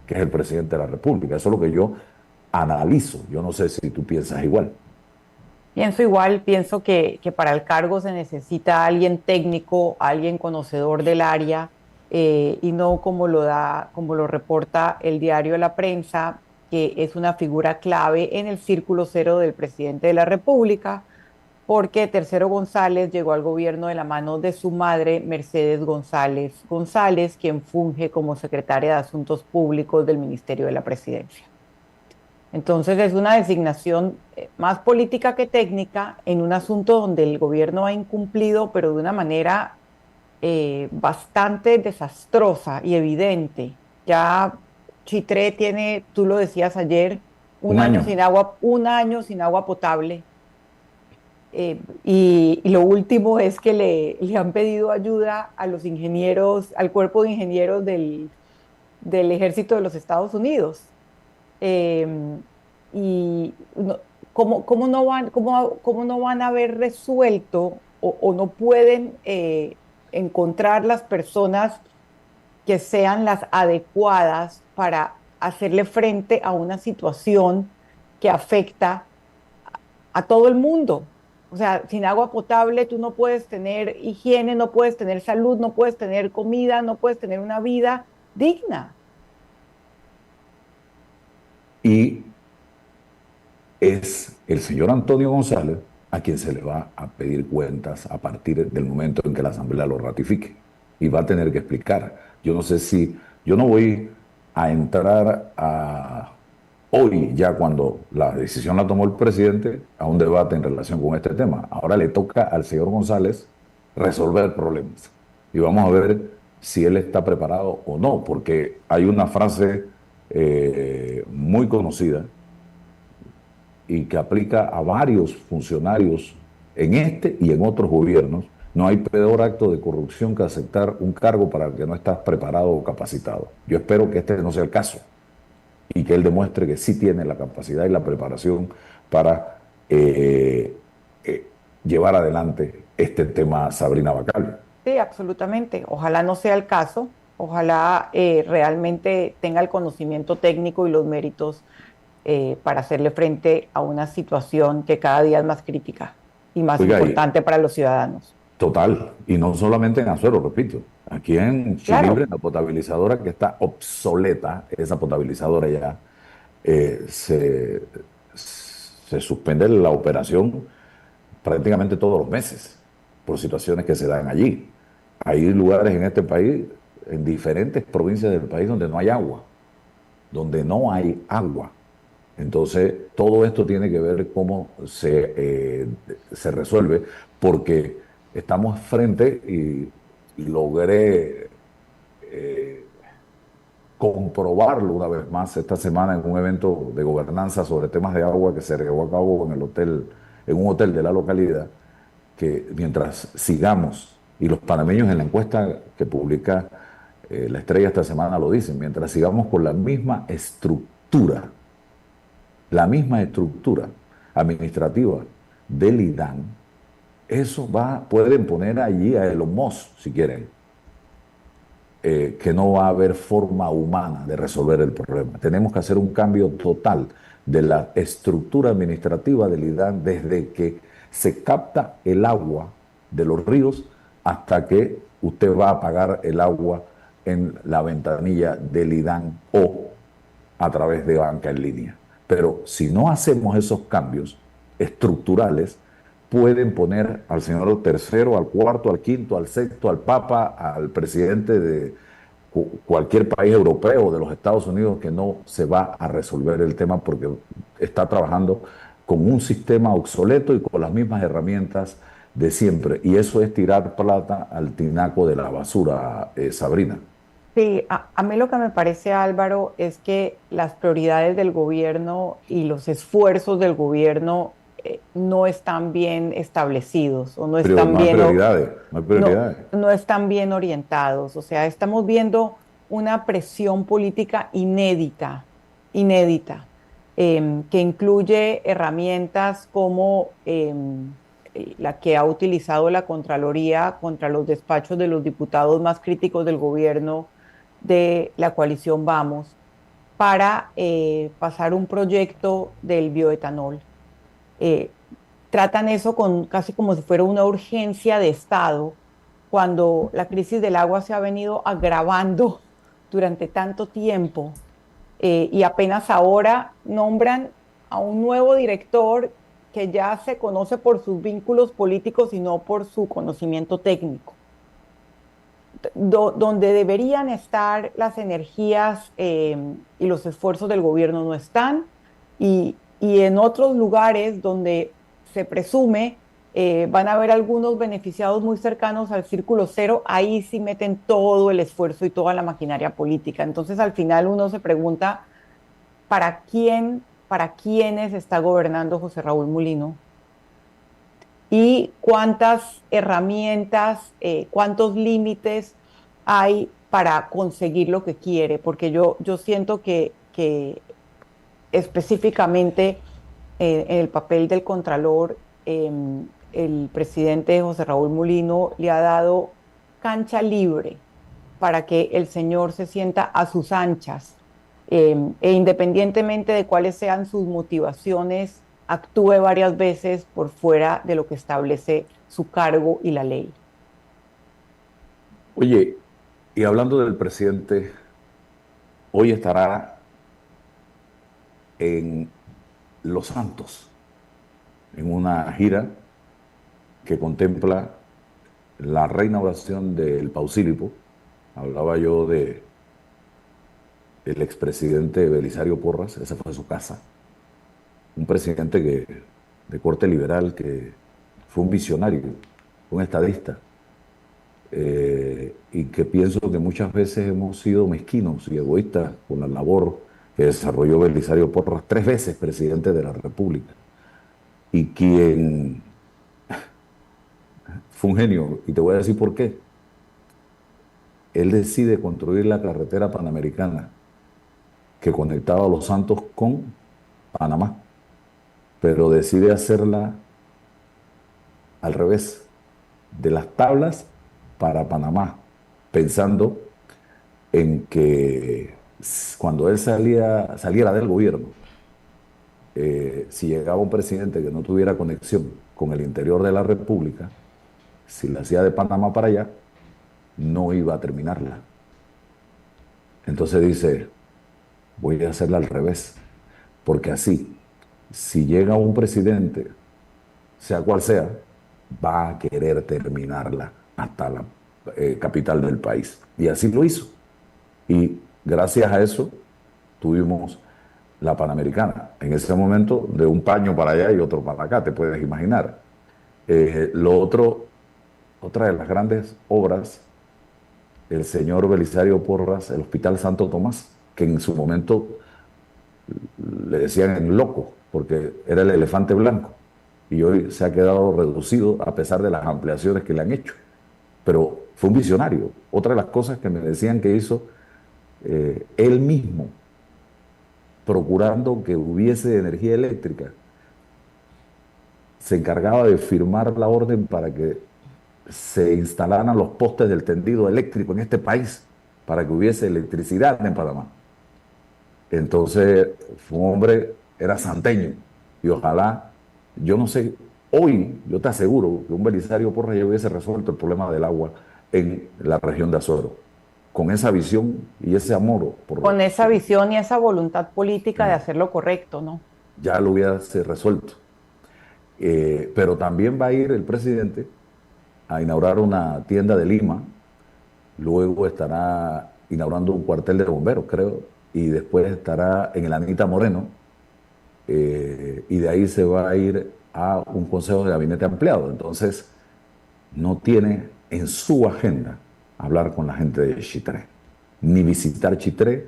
que es el presidente de la República. Eso es lo que yo analizo. Yo no sé si tú piensas igual. Pienso igual, pienso que para el cargo se necesita alguien técnico, alguien conocedor del área, y no como lo reporta el diario La Prensa, que es una figura clave en el círculo cero del presidente de la República, porque Tercero González llegó al gobierno de la mano de su madre, Mercedes González González, quien funge como secretaria de Asuntos Públicos del Ministerio de la Presidencia. Entonces es una designación más política que técnica en un asunto donde el gobierno ha incumplido, pero de una manera bastante desastrosa y evidente. Ya Chitré tiene, tú lo decías ayer, Un año. un año sin agua potable. Y lo último es que le han pedido ayuda a los ingenieros, al cuerpo de ingenieros del ejército de los Estados Unidos. Eh, y no, cómo no van a haber resuelto o no pueden encontrar las personas que sean las adecuadas para hacerle frente a una situación que afecta a todo el mundo? O sea, sin agua potable tú no puedes tener higiene, no puedes tener salud, no puedes tener comida, no puedes tener una vida digna. Y es el señor Antonio González a quien se le va a pedir cuentas a partir del momento en que la Asamblea lo ratifique. Y va a tener que explicar. Yo no sé si, yo no voy a entrar a hoy, ya cuando la decisión la tomó el presidente, a un debate en relación con este tema. Ahora le toca al señor González resolver problemas. Y vamos a ver si él está preparado o no, porque hay una frase muy conocida y que aplica a varios funcionarios en este y en otros gobiernos. No hay peor acto de corrupción que aceptar un cargo para el que no estás preparado o capacitado. Yo espero que este no sea el caso y que él demuestre que sí tiene la capacidad y la preparación para llevar adelante este tema, Sabrina Bacal. Sí, absolutamente. Ojalá no sea el caso. Ojalá realmente tenga el conocimiento técnico y los méritos para hacerle frente a una situación que cada día es más crítica y más Oiga, y importante para los ciudadanos. total, y no solamente en Azuero, repito, aquí en Chilibre, Claro, la potabilizadora que está obsoleta, esa potabilizadora ya, se suspende la operación prácticamente todos los meses por situaciones que se dan allí. Hay lugares en este país, en diferentes provincias del país, donde no hay agua, donde no hay agua. Entonces, todo esto tiene que ver cómo se resuelve, porque estamos frente y logré eh, comprobarlo una vez más esta semana en un evento de gobernanza sobre temas de agua que se llevó a cabo en el hotel, en un hotel de la localidad, que mientras sigamos, y los panameños en la encuesta que publica La Estrella esta semana lo dicen, mientras sigamos con la misma estructura administrativa del IDAN, eso pueden poner allí a Elon Musk, si quieren, que no va a haber forma humana de resolver el problema. Tenemos que hacer un cambio total de la estructura administrativa del IDAN desde que se capta el agua de los ríos hasta que usted va a pagar el agua en la ventanilla del IDAN o a través de banca en línea. Pero si no hacemos esos cambios estructurales, pueden poner al señor tercero, al cuarto, al quinto, al sexto, al papa, al presidente de cualquier país europeo, de los Estados Unidos, que no se va a resolver el tema porque está trabajando con un sistema obsoleto y con las mismas herramientas de siempre. Y eso es tirar plata al tinaco de la basura, Sabrina. sí, a mí lo que me parece, Álvaro, es que las prioridades del gobierno y los esfuerzos del gobierno no están bien establecidos o no Pero están no hay bien, prioridades, no hay prioridades. no están bien orientados. O sea, estamos viendo una presión política inédita, que incluye herramientas como la que ha utilizado la Contraloría contra los despachos de los diputados más críticos del gobierno de la coalición Vamos, para pasar un proyecto del bioetanol. Eh, Tratan eso con casi como si fuera una urgencia de Estado, cuando la crisis del agua se ha venido agravando durante tanto tiempo, y apenas ahora nombran a un nuevo director que ya se conoce por sus vínculos políticos y no por su conocimiento técnico. Donde deberían estar las energías y los esfuerzos del gobierno no están, y en otros lugares donde se presume van a haber algunos beneficiados muy cercanos al círculo cero, ahí sí meten todo el esfuerzo y toda la maquinaria política. Entonces al final uno se pregunta, ¿para quién, para quiénes está gobernando José Raúl Mulino? Y cuántas herramientas, cuántos límites hay para conseguir lo que quiere, porque yo siento que específicamente en el papel del Contralor, el presidente José Raúl Mulino le ha dado cancha libre para que el señor se sienta a sus anchas, e independientemente de cuáles sean sus motivaciones, actúe varias veces por fuera de lo que establece su cargo y la ley. Oye, y hablando del presidente, hoy estará en Los Santos, en una gira que contempla la reinauguración del Pausílipo. Hablaba yo de el expresidente Belisario Porras, esa fue su casa. Un presidente de corte liberal que fue un visionario, un estadista, y que pienso que muchas veces hemos sido mezquinos y egoístas con la labor que desarrolló Belisario Porras, 3 veces presidente de la República, y quien fue un genio, y te voy a decir por qué. Él decide construir la carretera panamericana que conectaba a Los Santos con Panamá, pero decide hacerla al revés, de las tablas para Panamá, pensando en que cuando él saliera del gobierno, si llegaba un presidente que no tuviera conexión con el interior de la República, si la hacía de Panamá para allá, no iba a terminarla. Entonces dice, voy a hacerla al revés, porque así, si llega un presidente, sea cual sea, va a querer terminarla hasta la capital del país. Y así lo hizo. Y gracias a eso tuvimos la Panamericana. En ese momento, de un paño para allá y otro para acá, te puedes imaginar. Lo otro, otra de las grandes obras, el señor Belisario Porras, el Hospital Santo Tomás, que en su momento le decían el loco, porque era el elefante blanco, y hoy se ha quedado reducido a pesar de las ampliaciones que le han hecho. Pero fue un visionario. Otra de las cosas que me decían que hizo él mismo, procurando que hubiese energía eléctrica, se encargaba de firmar la orden para que se instalaran los postes del tendido eléctrico en este país, para que hubiese electricidad en Panamá. Entonces, fue un hombre, era santeño, y ojalá, yo no sé, hoy yo te aseguro que un Belisario Porras ya hubiese resuelto el problema del agua en la región de Azuero, con esa visión y ese amor Con esa visión y esa voluntad política de hacer lo correcto, ¿no? ya lo hubiese resuelto. Pero también va a ir el presidente a inaugurar una tienda de Lima, luego estará inaugurando un cuartel de bomberos, creo, y después estará en el Anita Moreno, y de ahí se va a ir a un consejo de gabinete ampliado. Entonces, no tiene en su agenda hablar con la gente de Chitré, ni visitar Chitré,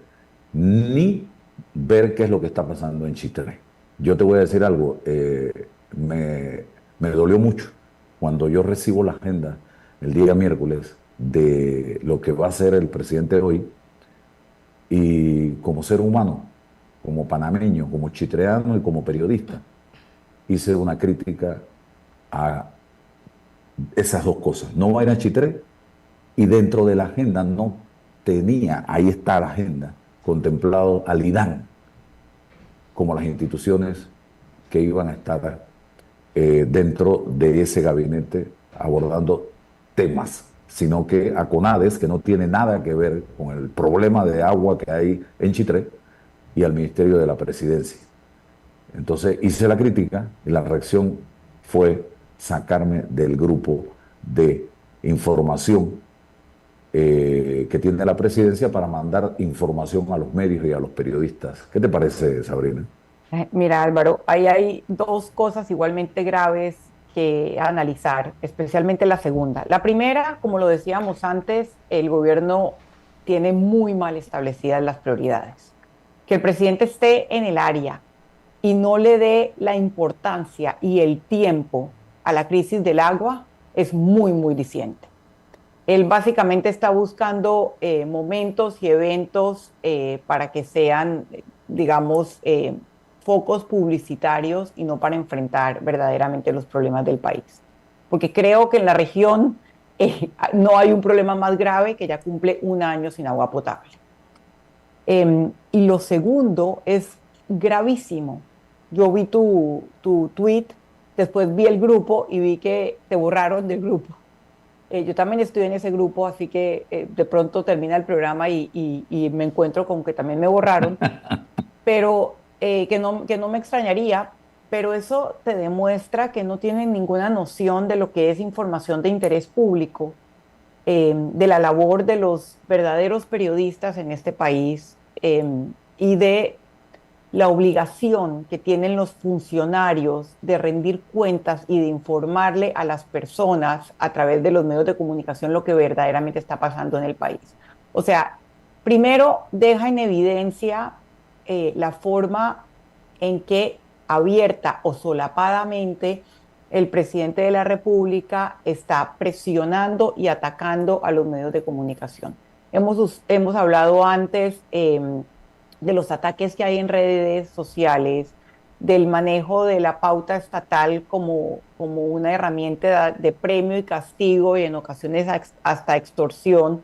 ni ver qué es lo que está pasando en Chitré. Yo te voy a decir algo, me dolió mucho cuando yo recibo la agenda el día miércoles de lo que va a hacer el presidente hoy, y como ser humano, como panameño, como chitreano y como periodista, hice una crítica a esas dos cosas. No va a ir a Chitré, y dentro de la agenda no tenía, ahí está la agenda, contemplado al IDAN como las instituciones que iban a estar dentro de ese gabinete abordando temas, sino que a CONADES, que no tiene nada que ver con el problema de agua que hay en Chitré, y al Ministerio de la Presidencia. Entonces hice la crítica y la reacción fue sacarme del grupo de información que tiene la presidencia para mandar información a los medios y a los periodistas. ¿Qué te parece, Sabrina? Mira, Álvaro, ahí hay dos cosas igualmente graves que analizar, especialmente la segunda. La primera, como lo decíamos antes, el gobierno tiene muy mal establecidas las prioridades. Que el presidente esté en el área y no le dé la importancia y el tiempo a la crisis del agua es muy, muy diciente. Él básicamente está buscando momentos y eventos para que sean, digamos, focos publicitarios y no para enfrentar verdaderamente los problemas del país. Porque creo que en la región no hay un problema más grave que ya cumple un año sin agua potable. Y lo segundo es gravísimo. Yo vi tu tweet, después vi el grupo y vi que te borraron del grupo. Yo también estoy en ese grupo, así que de pronto termina el programa y me encuentro con que también me borraron, pero que no me extrañaría, pero eso te demuestra que no tienen ninguna noción de lo que es información de interés público, de la labor de los verdaderos periodistas en este país y de la obligación que tienen los funcionarios de rendir cuentas y de informarle a las personas a través de los medios de comunicación lo que verdaderamente está pasando en el país. O sea, primero deja en evidencia la forma en que abierta o solapadamente el presidente de la República está presionando y atacando a los medios de comunicación. Hemos hablado antes de los ataques que hay en redes sociales, del manejo de la pauta estatal como una herramienta de premio y castigo y en ocasiones hasta extorsión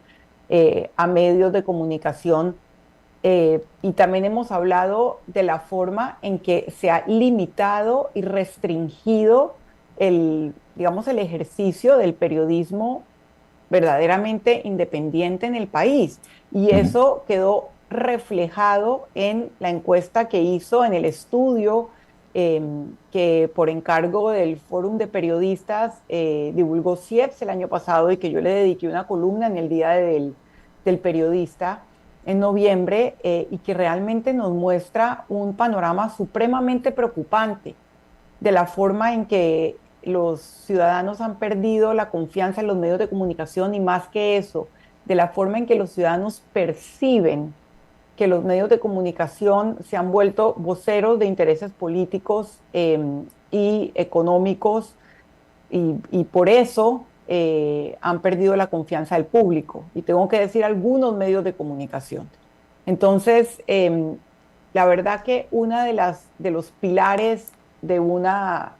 a medios de comunicación. Y también hemos hablado de la forma en que se ha limitado y restringido digamos, el ejercicio del periodismo verdaderamente independiente en el país. Y Uh -huh. eso quedó reflejado en la encuesta que hizo, en el estudio que por encargo del Fórum de Periodistas divulgó CIEPS el año pasado y que yo le dediqué una columna en el Día del Periodista en noviembre y que realmente nos muestra un panorama supremamente preocupante de la forma en que los ciudadanos han perdido la confianza en los medios de comunicación y más que eso, de la forma en que los ciudadanos perciben que los medios de comunicación se han vuelto voceros de intereses políticos y económicos y por eso han perdido la confianza del público. Y tengo que decir algunos medios de comunicación. Entonces, la verdad que una de los pilares de una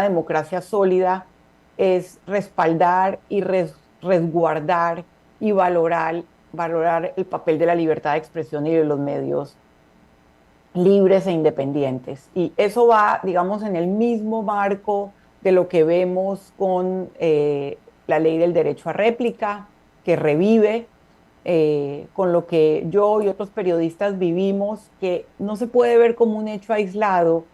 democracia sólida es respaldar y resguardar y valorar el papel de la libertad de expresión y de los medios libres e independientes. Y eso va, digamos, en el mismo marco de lo que vemos con la ley del derecho a réplica, que revive, con lo que yo y otros periodistas vivimos, que no se puede ver como un hecho aislado,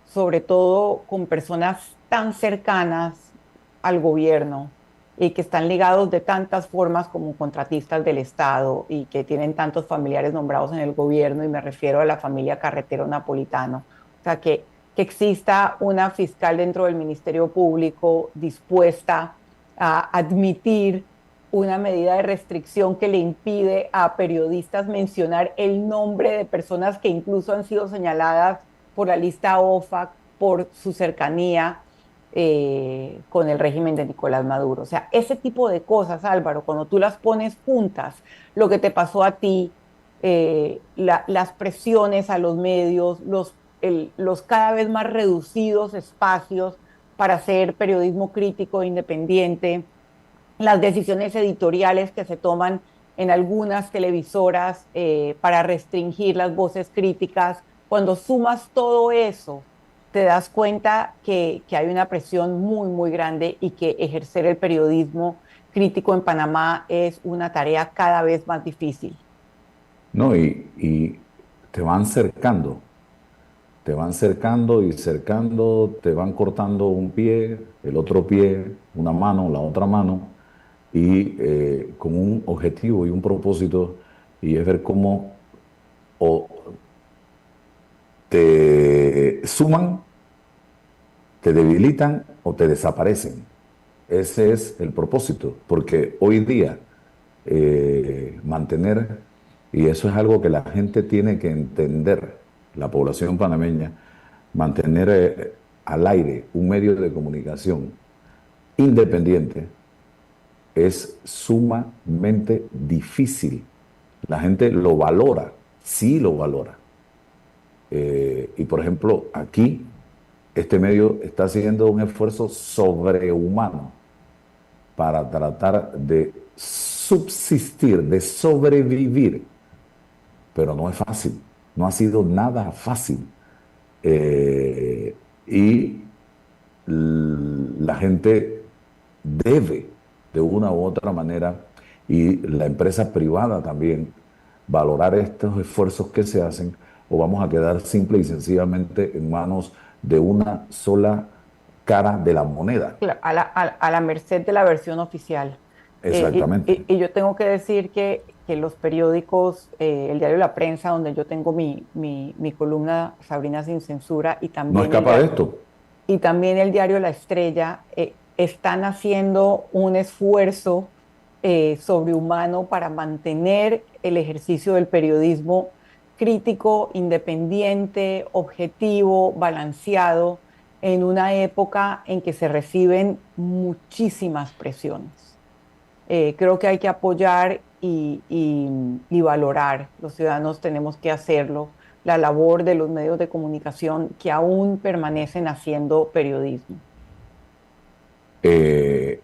sobre todo con personas tan cercanas al gobierno y que están ligados de tantas formas como contratistas del Estado y que tienen tantos familiares nombrados en el gobierno, y me refiero a la familia Carretero Napolitano. O sea, que exista una fiscal dentro del Ministerio Público dispuesta a admitir una medida de restricción que le impide a periodistas mencionar el nombre de personas que incluso han sido señaladas por la lista OFAC por su cercanía con el régimen de Nicolás Maduro. O sea, ese tipo de cosas, Álvaro, cuando tú las pones juntas, lo que te pasó a ti, las presiones a los medios, los cada vez más reducidos espacios para hacer periodismo crítico e independiente, las decisiones editoriales que se toman en algunas televisoras para restringir las voces críticas. Cuando sumas todo eso, te das cuenta que hay una presión muy, muy grande y que ejercer el periodismo crítico en Panamá es una tarea cada vez más difícil. ¿no? Y te van cercando y cercando, te van cortando un pie, el otro pie, una mano, la otra mano, y con un objetivo y un propósito, y es ver cómo o te suman, te debilitan o te desaparecen. Ese es el propósito, porque hoy día mantener, y eso es algo que la gente tiene que entender, la población panameña, mantener al aire un medio de comunicación independiente es sumamente difícil. La gente lo valora, sí lo valora. Y por ejemplo, aquí este medio está haciendo un esfuerzo sobrehumano para tratar de subsistir, de sobrevivir, pero no es fácil, no ha sido nada fácil. Y la gente debe, de una u otra manera, y la empresa privada también, valorar estos esfuerzos que se hacen, o vamos a quedar simple y sencillamente en manos de una sola cara de la moneda. A la merced de la versión oficial. Exactamente. Y yo tengo que decir que los periódicos, el diario La Prensa, donde yo tengo mi columna Sabrina Sin Censura, No escapa de esto. y también el diario La Estrella, están haciendo un esfuerzo sobrehumano para mantener el ejercicio del periodismo crítico, independiente, objetivo, balanceado, en una época en que se reciben muchísimas presiones. Creo que hay que apoyar y valorar, los ciudadanos tenemos que hacerlo, la labor de los medios de comunicación que aún permanecen haciendo periodismo. Eh,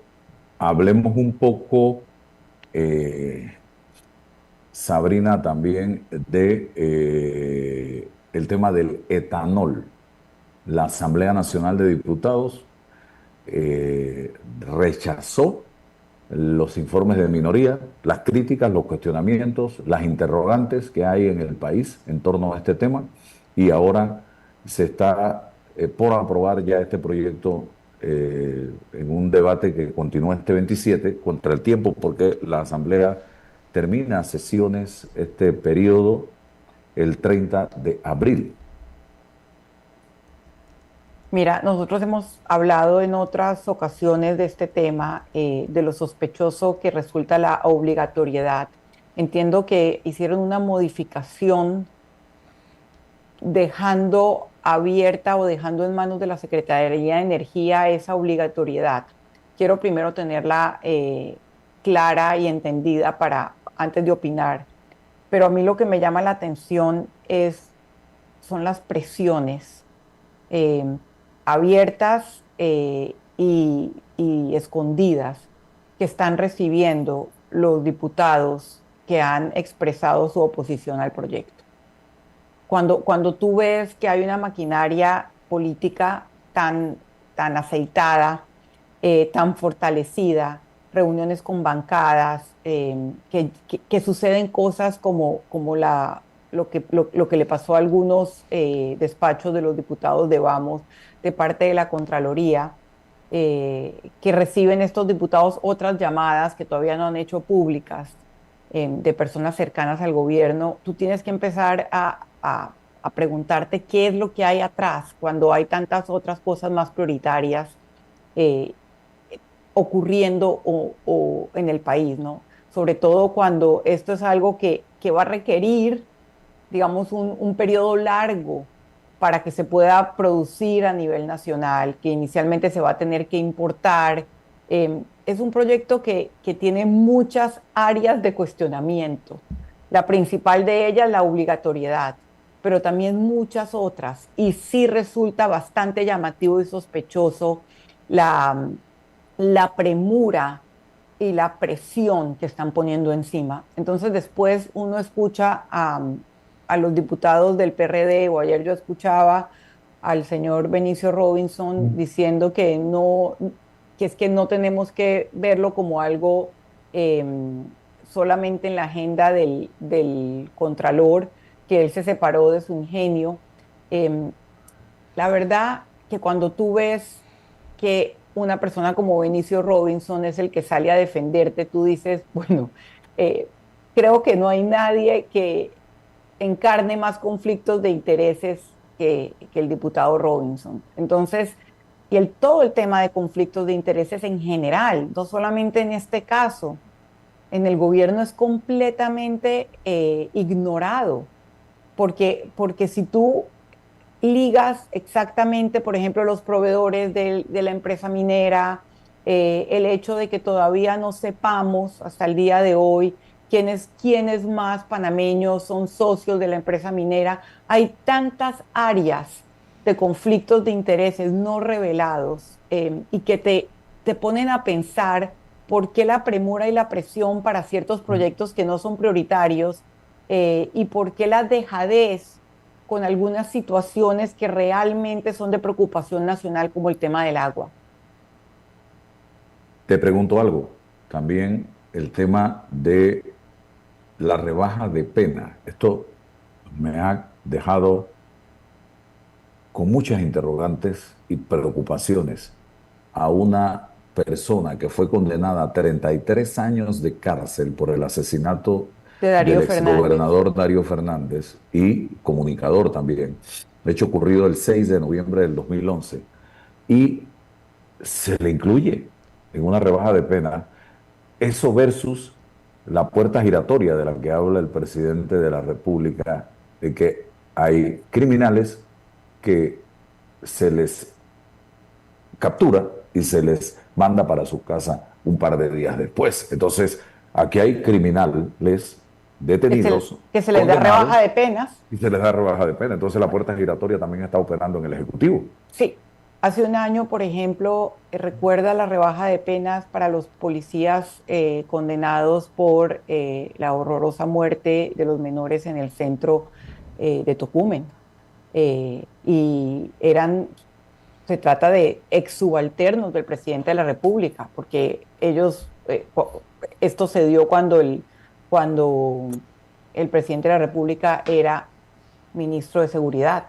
Hablemos un poco, eh, Sabrina, también de el tema del etanol. La Asamblea Nacional de Diputados rechazó los informes de minoría, las críticas, los cuestionamientos, las interrogantes que hay en el país en torno a este tema, y ahora se está por aprobar ya este proyecto en un debate que continúa este 27 contra el tiempo, porque la Asamblea termina sesiones este periodo el 30 de abril. Mira, nosotros hemos hablado en otras ocasiones de este tema, de lo sospechoso que resulta la obligatoriedad. Entiendo que hicieron una modificación dejando abierta o dejando en manos de la Secretaría de Energía esa obligatoriedad. Quiero primero tenerla clara y entendida para antes de opinar. Pero a mí lo que me llama la atención son las presiones eh, abiertas y escondidas que están recibiendo los diputados que han expresado su oposición al proyecto. Cuando tú ves que hay una maquinaria política tan aceitada, tan fortalecida, reuniones con bancadas, que suceden cosas lo que le pasó a algunos despachos de los diputados de Vamos de parte de la Contraloría, que reciben estos diputados otras llamadas que todavía no han hecho públicas de personas cercanas al gobierno. Tú tienes que empezar a preguntarte qué es lo que hay atrás cuando hay tantas otras cosas más prioritarias eh, ocurriendo o en el país, ¿no? Sobre todo cuando esto es algo que va a requerir, digamos, un periodo largo para que se pueda producir a nivel nacional, que inicialmente se va a tener que importar. Es un proyecto que tiene muchas áreas de cuestionamiento. La principal de ellas, la obligatoriedad, pero también muchas otras. Y sí resulta bastante llamativo y sospechoso la, la premura y la presión que están poniendo encima. Entonces después uno escucha a los diputados del PRD, o ayer yo escuchaba al señor Benicio Robinson diciendo que no, que es que no tenemos que verlo como algo eh, solamente en la agenda del Contralor, que él se separó de su ingenio. Eh, la verdad que cuando tú ves que una persona como Benicio Robinson es el que sale a defenderte, tú dices, bueno, eh, creo que no hay nadie que encarne más conflictos de intereses que el diputado Robinson. Entonces, todo el tema de conflictos de intereses en general, no solamente en este caso, en el gobierno es completamente ignorado, porque si tú ligas exactamente, por ejemplo, los proveedores de la empresa minera, el hecho de que todavía no sepamos hasta el día de hoy quiénes más panameños son socios de la empresa minera. Hay tantas áreas de conflictos de intereses no revelados y que te ponen a pensar por qué la premura y la presión para ciertos proyectos que no son prioritarios y por qué la dejadez con algunas situaciones que realmente son de preocupación nacional, como el tema del agua. Te pregunto algo, también el tema de la rebaja de pena. Esto me ha dejado con muchas interrogantes y preocupaciones a una persona que fue condenada a 33 años de cárcel por el asesinato De del Darío Fernández. exgobernador Darío Fernández y comunicador también, de hecho ocurrido el 6 de noviembre del 2011, y se le incluye en una rebaja de pena eso versus la puerta giratoria de la que habla el presidente de la República, de que hay criminales que se les captura y se les manda para su casa un par de días después. Entonces, aquí hay criminales detenidos, Que se les da rebaja condenados, de penas. y se les da rebaja de pena. Entonces, la puerta giratoria también está operando en el Ejecutivo. Sí, hace un año, por ejemplo, recuerda la rebaja de penas para los policías condenados por la horrorosa muerte de los menores en el centro de Tocumen. Y se trata de exsubalternos del presidente de la República, porque esto se dio cuando el presidente de la República era ministro de Seguridad.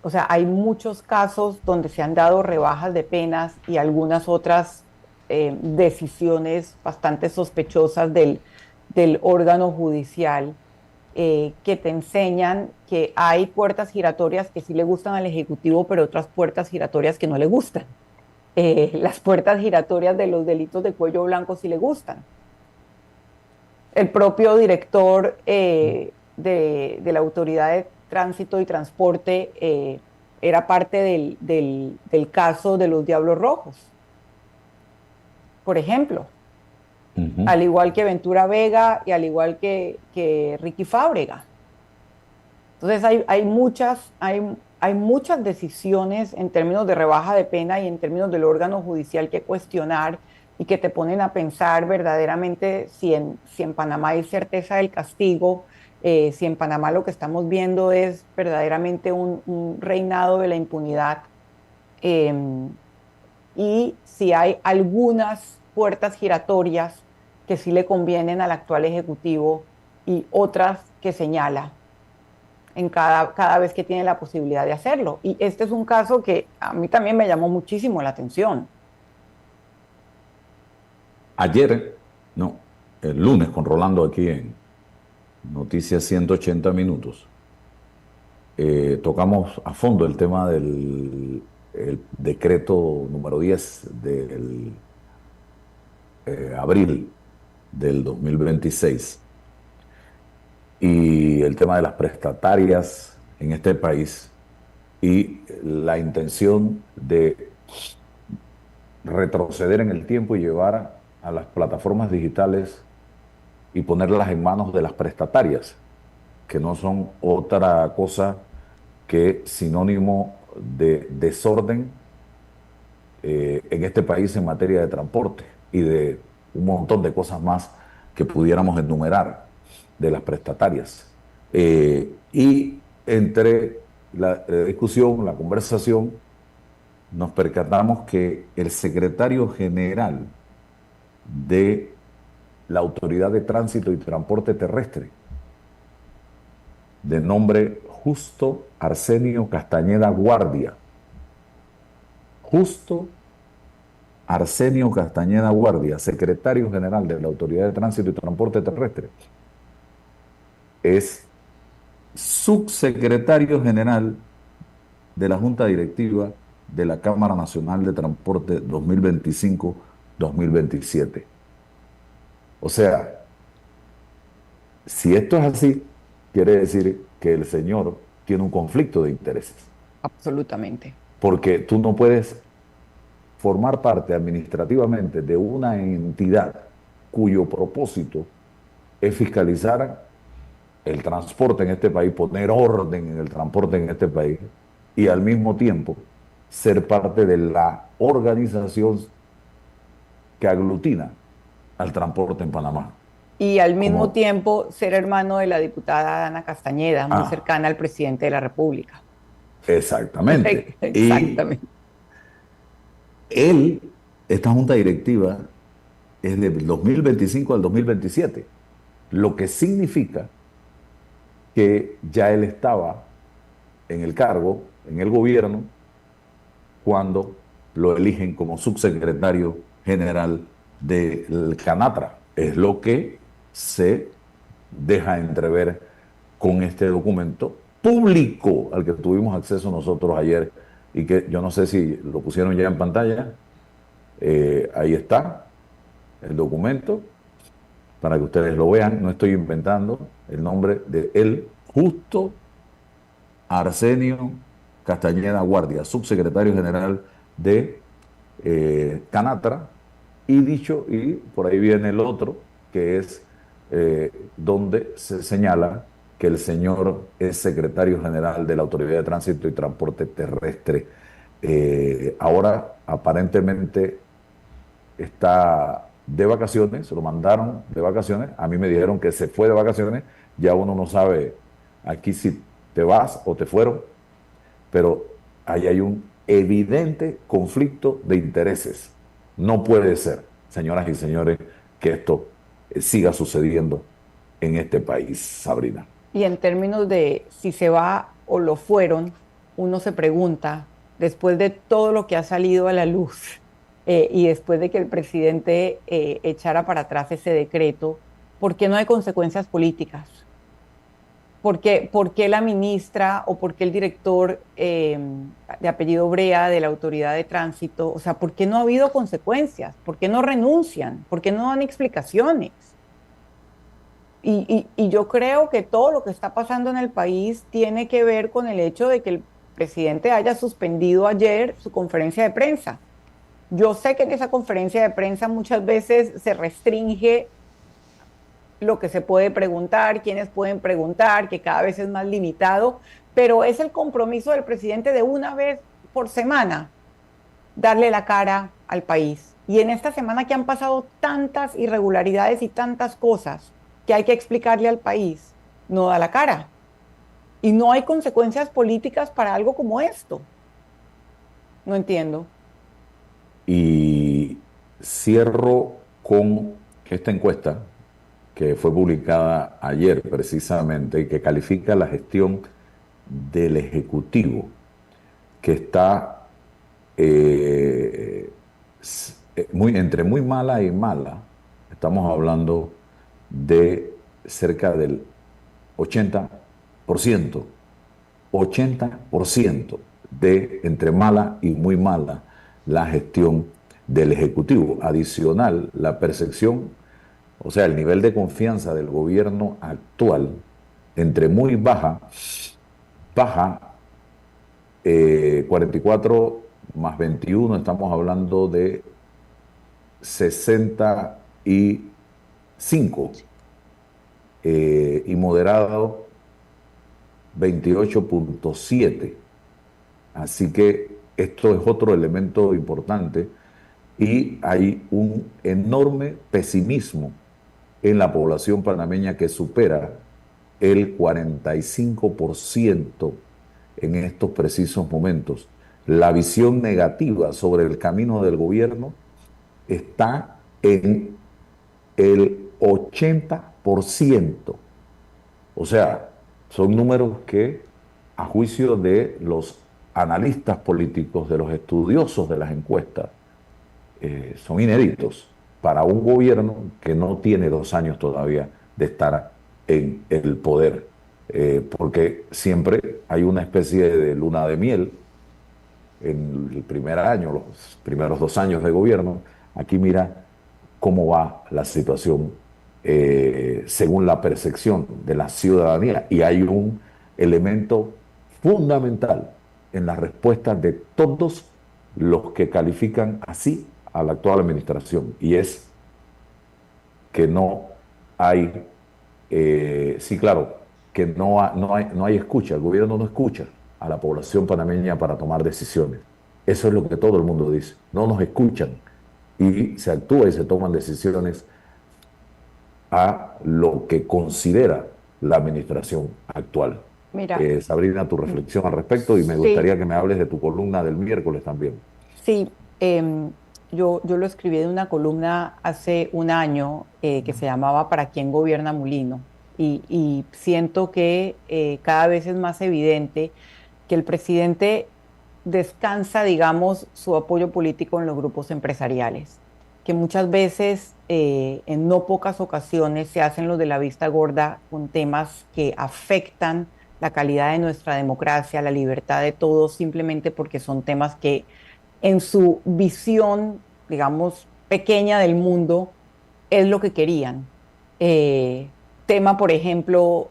O sea, hay muchos casos donde se han dado rebajas de penas y algunas otras decisiones bastante sospechosas del órgano judicial que te enseñan que hay puertas giratorias que sí le gustan al Ejecutivo, pero otras puertas giratorias que no le gustan. Las puertas giratorias de los delitos de cuello blanco sí le gustan. El propio director de la Autoridad de Tránsito y Transporte era parte del caso de los Diablos Rojos, por ejemplo, Uh -huh. al igual que Ventura Vega y al igual que Ricky Fábrega. Entonces hay muchas decisiones en términos de rebaja de pena y en términos del órgano judicial que cuestionar y que te ponen a pensar verdaderamente si en Panamá hay certeza del castigo, si en Panamá lo que estamos viendo es verdaderamente un reinado de la impunidad eh, y si hay algunas puertas giratorias que sí le convienen al actual Ejecutivo y otras que señala cada vez que tiene la posibilidad de hacerlo. Y este es un caso que a mí también me llamó muchísimo la atención. Ayer, no, el lunes con Rolando aquí en Noticias 180 Minutos, tocamos a fondo el tema del el decreto número 10 del abril del 2026 y el tema de las prestatarias en este país y la intención de retroceder en el tiempo y llevar a las plataformas digitales y ponerlas en manos de las prestatarias, que no son otra cosa que sinónimo de desorden en este país en materia de transporte. y de un montón de cosas más que pudiéramos enumerar de las prestatarias. Y entre la discusión, la conversación, nos percatamos que el secretario general de la Autoridad de Tránsito y Transporte Terrestre, de nombre Justo Arsenio Castañeda Guardia, Justo Arsenio Castañeda Guardia, secretario general de la Autoridad de Tránsito y Transporte Terrestre, es subsecretario general de la Junta Directiva de la Cámara Nacional de Transporte 2025-2027. O sea, si esto es así, quiere decir que el señor tiene un conflicto de intereses, Absolutamente. porque tú no puedes formar parte administrativamente de una entidad cuyo propósito es fiscalizar el transporte en este país, poner orden en el transporte en este país y al mismo tiempo ser parte de la organización que aglutina al transporte en Panamá. Y al mismo Como, tiempo ser hermano de la diputada Ana Castañeda, muy ah, cercana al presidente de la República. exactamente. Y Exactamente. él, esta junta directiva, es del 2025 al 2027, lo que significa que ya él estaba en el cargo, en el gobierno, cuando lo eligen como subsecretario general del CANATRA. Es lo que se deja entrever con este documento público al que tuvimos acceso nosotros ayer y que yo no sé si lo pusieron ya en pantalla. Ahí está el documento para que ustedes lo vean. No estoy inventando el nombre de él, Justo Arsenio Castañeda Guardia, subsecretario general de Canatra, y dicho, y por ahí viene el otro, que es donde se señala que el señor es secretario general de la Autoridad de Tránsito y Transporte Terrestre. Ahora aparentemente está de vacaciones, se lo mandaron de vacaciones, a mí me dijeron que se fue de vacaciones, ya uno no sabe aquí si te vas o te fueron, pero ahí hay un evidente conflicto de intereses. No puede ser, señoras y señores, que esto siga sucediendo en este país, Sabrina. Y en términos de si se va o lo fueron, uno se pregunta, después de todo lo que ha salido a la luz y después de que el presidente echara para atrás ese decreto, ¿por qué no hay consecuencias políticas? Por qué la ministra o por qué el director de apellido Brea de la Autoridad de Tránsito? O sea, ¿por qué no ha habido consecuencias? ¿Por qué no renuncian? ¿Por qué no dan explicaciones? Y yo creo que todo lo que está pasando en el país tiene que ver con el hecho de que el presidente haya suspendido ayer su conferencia de prensa. Yo sé que en esa conferencia de prensa muchas veces se restringe lo que se puede preguntar, quiénes pueden preguntar, que cada vez es más limitado, pero es el compromiso del presidente de una vez por semana darle la cara al país. Y en esta semana que han pasado tantas irregularidades y tantas cosas que hay que explicarle al país, no da la cara. Y no hay consecuencias políticas para algo como esto. No entiendo. Y cierro con esta encuesta que fue publicada ayer precisamente y que califica la gestión del Ejecutivo, que está entre muy mala y mala. Estamos hablando de cerca del 80%, 80% de entre mala y muy mala la gestión del Ejecutivo. Adicional, la percepción, o sea, el nivel de confianza del gobierno actual, entre muy baja, baja 44 más 21, estamos hablando de 65, y moderado 28,7. Así que esto es otro elemento importante y hay un enorme pesimismo en la población panameña que supera el 45% en estos precisos momentos. La visión negativa sobre el camino del gobierno está en el 80%. O sea, son números que, a juicio de los analistas políticos, de los estudiosos de las encuestas, son inéditos para un gobierno que no tiene 2 años todavía de estar en el poder, porque siempre hay una especie de luna de miel en el primer año, los primeros 2 años de gobierno. Aquí mira cómo va la situación según la percepción de la ciudadanía, y hay un elemento fundamental en las respuestas de todos los que califican así a la actual administración, y es que no hay, sí, claro, que no hay escucha, el gobierno no escucha a la población panameña para tomar decisiones. Eso es lo que todo el mundo dice, no nos escuchan y se actúa y se toman decisiones a lo que considera la administración actual. Mira, Sabrina, tu reflexión al respecto, y me sí, gustaría que me hables de tu columna del miércoles también. sí, yo lo escribí en una columna hace un año que se llamaba ¿Para quién gobierna Mulino? Y siento que cada vez es más evidente que el presidente descansa, digamos, su apoyo político en los grupos empresariales, que muchas veces, en no pocas ocasiones, se hacen los de la vista gorda con temas que afectan la calidad de nuestra democracia, la libertad de todos, simplemente porque son temas que en su visión, digamos, pequeña del mundo, es lo que querían. Eh, Tema, por ejemplo,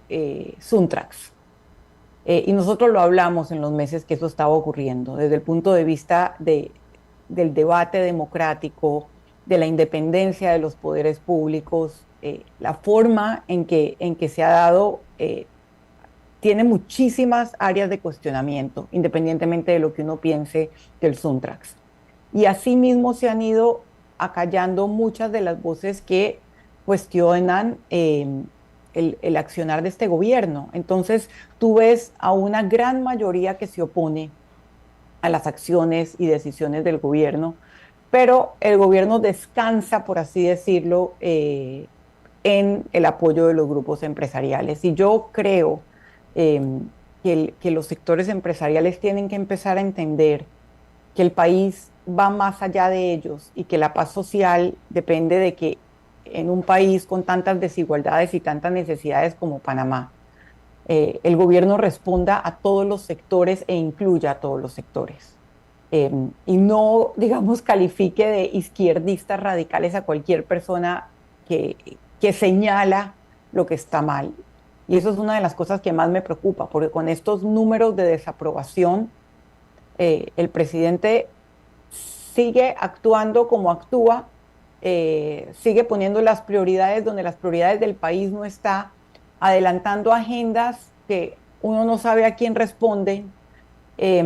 Suntrax. Y nosotros lo hablamos en los meses que eso estaba ocurriendo, desde el punto de vista del debate democrático, de la independencia de los poderes públicos, la forma en que se ha dado tiene muchísimas áreas de cuestionamiento, independientemente de lo que uno piense del Suntrax. Y asimismo se han ido acallando muchas de las voces que cuestionan el accionar de este gobierno. Entonces, tú ves a una gran mayoría que se opone a las acciones y decisiones del gobierno, pero el gobierno descansa, por así decirlo, en el apoyo de los grupos empresariales. Y yo creo eh, que los sectores empresariales tienen que empezar a entender que el país va más allá de ellos y que la paz social depende de que en un país con tantas desigualdades y tantas necesidades como Panamá, el gobierno responda a todos los sectores e incluya a todos los sectores. Y no, digamos, califique de izquierdistas radicales a cualquier persona que señala lo que está mal. Y eso es una de las cosas que más me preocupa, porque con estos números de desaprobación, el presidente sigue actuando como actúa, sigue poniendo las prioridades donde las prioridades del país no está, adelantando agendas que uno no sabe a quién responde, eh,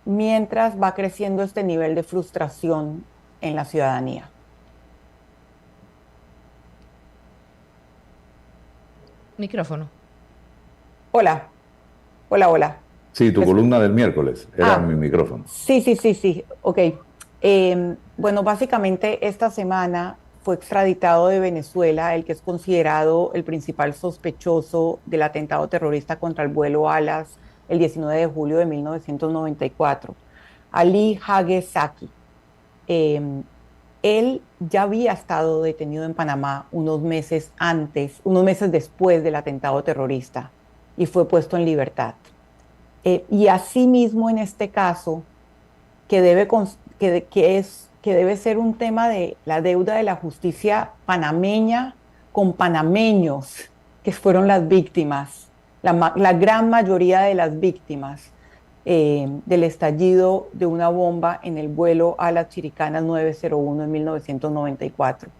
mientras va creciendo este nivel de frustración en la ciudadanía. Micrófono. Hola, hola, hola. Sí, tu ¿Me columna del miércoles era mi Ah, micrófono. sí, sí, sí, sí, ok. Bueno, básicamente esta semana fue extraditado de Venezuela el que es considerado el principal sospechoso del atentado terrorista contra el vuelo Alas el 19 de julio de 1994, Ali Hage Saki. Em, Él ya había estado detenido en Panamá unos meses antes, unos meses después del atentado terrorista y fue puesto en libertad. Y asimismo, en este caso, que debe ser un tema de la deuda de la justicia panameña con panameños, que fueron las víctimas, la gran mayoría de las víctimas del estallido de una bomba en el vuelo a las Chiricanas 901 en 1994.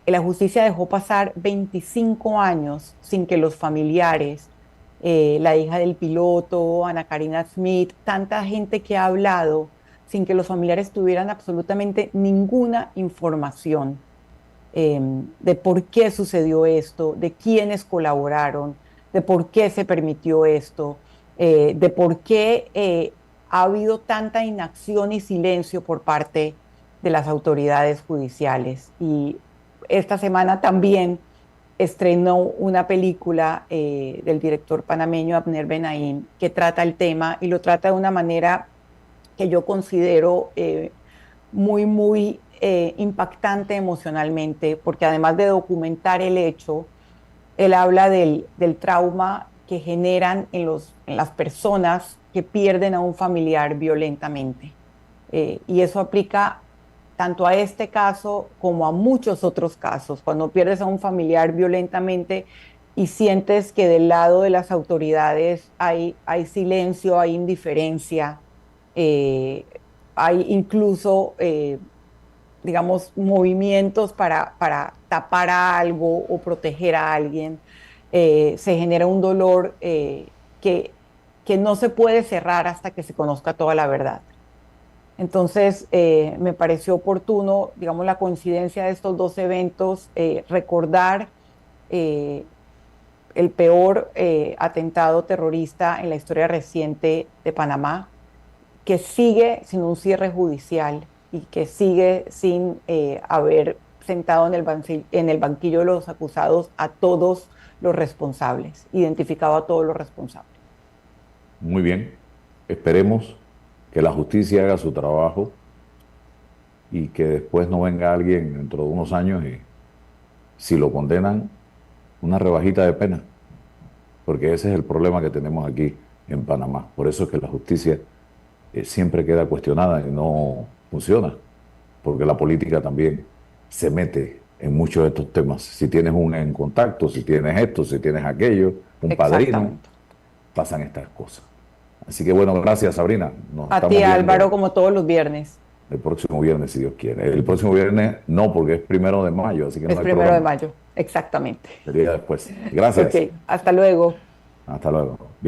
La justicia dejó pasar 25 años sin que los familiares, la hija del piloto, Ana Karina Smith, tanta gente que ha hablado sin que los familiares tuvieran absolutamente ninguna información de por qué sucedió esto, de quiénes colaboraron, de por qué se permitió esto, de por qué ha habido tanta inacción y silencio por parte de las autoridades judiciales. Y esta semana también estrenó una película del director panameño Abner Benaim que trata el tema y lo trata de una manera que yo considero muy impactante emocionalmente, porque además de documentar el hecho, él habla del trauma que generan en las personas que pierden a un familiar violentamente. Y eso aplica tanto a este caso como a muchos otros casos. Cuando pierdes a un familiar violentamente y sientes que del lado de las autoridades hay silencio, hay indiferencia, eh, hay incluso, digamos, movimientos para tapar a algo o proteger a alguien, se genera un dolor que no se puede cerrar hasta que se conozca toda la verdad. Entonces, me pareció oportuno, digamos, la coincidencia de estos dos eventos, recordar eh, el peor atentado terrorista en la historia reciente de Panamá, que sigue sin un cierre judicial y que sigue sin haber sentado en el banquillo de los acusados a todos los responsables, identificado a todos los responsables. Muy bien, esperemos que la justicia haga su trabajo y que después no venga alguien dentro de unos años y si lo condenan, una rebajita de pena, porque ese es el problema que tenemos aquí en Panamá. Por eso es que la justicia siempre queda cuestionada y no funciona, porque la política también se mete en muchos de estos temas. Si tienes un en contacto, si tienes esto, si tienes aquello, un padrino, pasan estas cosas. Así que bueno, gracias Sabrina. Nos A ti Álvaro, como todos los viernes. El próximo viernes, si Dios quiere. El próximo viernes no, porque es 1 de mayo, así que no es hay 1 de mayo, exactamente. Sería después. Gracias. Ok, hasta luego. Hasta luego. Bien.